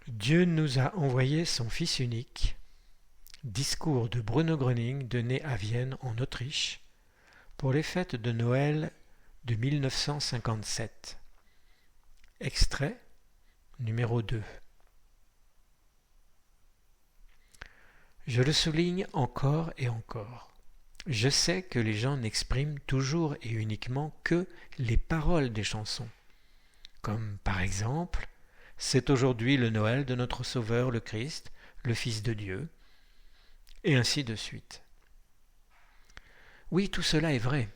Dieu nous a envoyé son Fils unique. Discours de Bruno Gröning, né à Vienne, en Autriche, pour les fêtes de Noël de 1957. Extrait numéro 2. Je le souligne encore et encore. Je sais que les gens n'expriment toujours et uniquement que les paroles des chansons. Comme par exemple « C'est aujourd'hui le Noël de notre Sauveur le Christ, le Fils de Dieu » et ainsi de suite. Oui, tout cela est vrai.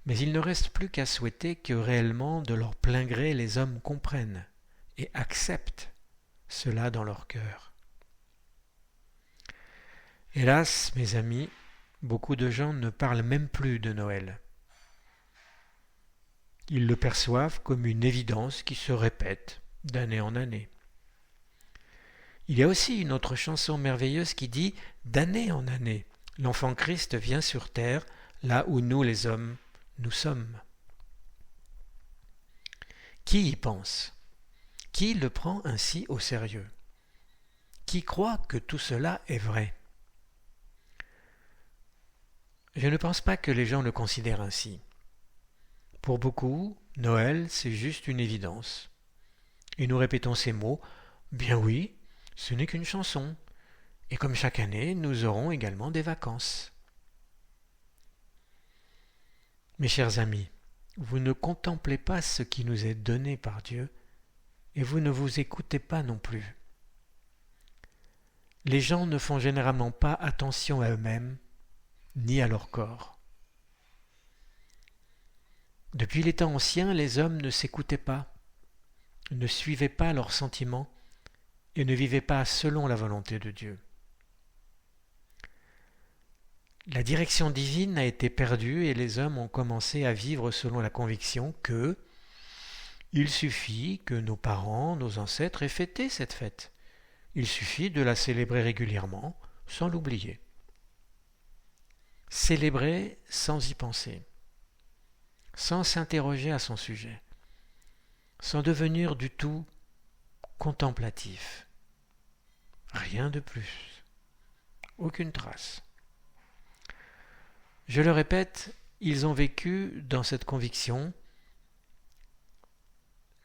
Mais il ne reste plus qu'à souhaiter que réellement, de leur plein gré, les hommes comprennent et acceptent cela dans leur cœur. Hélas, mes amis, beaucoup de gens ne parlent même plus de Noël. Ils le perçoivent comme une évidence qui se répète d'année en année. Il y a aussi une autre chanson merveilleuse qui dit « D'année en année, l'enfant Christ vient sur terre, là où nous les hommes, nous sommes. » Qui y pense? Qui le prend ainsi au sérieux? Qui croit que tout cela est vrai? Je ne pense pas que les gens le considèrent ainsi. Pour beaucoup, Noël, c'est juste une évidence. Et nous répétons ces mots, bien oui, ce n'est qu'une chanson. Et comme chaque année, nous aurons également des vacances. Mes chers amis, vous ne contemplez pas ce qui nous est donné par Dieu, et vous ne vous écoutez pas non plus. Les gens ne font généralement pas attention à eux-mêmes, ni à leur corps. Depuis les temps anciens, les hommes ne s'écoutaient pas, ne suivaient pas leurs sentiments et ne vivaient pas selon la volonté de Dieu. La direction divine a été perdue et les hommes ont commencé à vivre selon la conviction que il suffit que nos parents, nos ancêtres aient fêté cette fête. Il suffit de la célébrer régulièrement sans l'oublier. Célébrer sans y penser, sans s'interroger à son sujet, sans devenir du tout contemplatif. Rien de plus. Aucune trace. Je le répète, ils ont vécu dans cette conviction.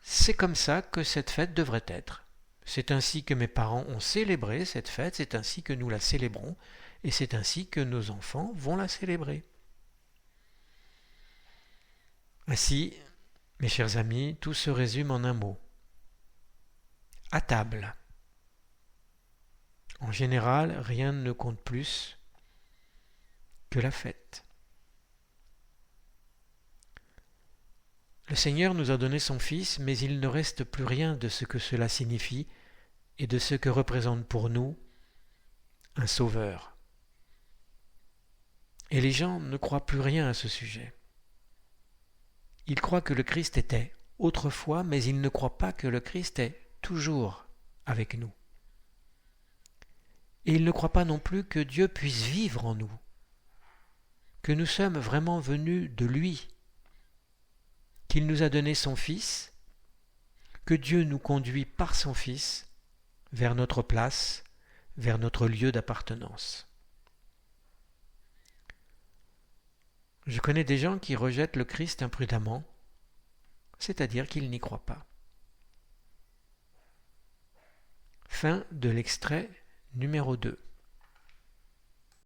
C'est comme ça que cette fête devrait être. C'est ainsi que mes parents ont célébré cette fête, c'est ainsi que nous la célébrons, et c'est ainsi que nos enfants vont la célébrer. Ainsi, mes chers amis, tout se résume en un mot. À table. En général, rien ne compte plus que la fête. Le Seigneur nous a donné son Fils, mais il ne reste plus rien de ce que cela signifie et de ce que représente pour nous un Sauveur. Et les gens ne croient plus rien à ce sujet. Ils croient que le Christ était autrefois, mais ils ne croient pas que le Christ est toujours avec nous. Et ils ne croient pas non plus que Dieu puisse vivre en nous, que nous sommes vraiment venus de lui, qu'il nous a donné son Fils, que Dieu nous conduit par son Fils vers notre place, vers notre lieu d'appartenance. Je connais des gens qui rejettent le Christ imprudemment, c'est-à-dire qu'ils n'y croient pas. Fin de l'extrait numéro 2.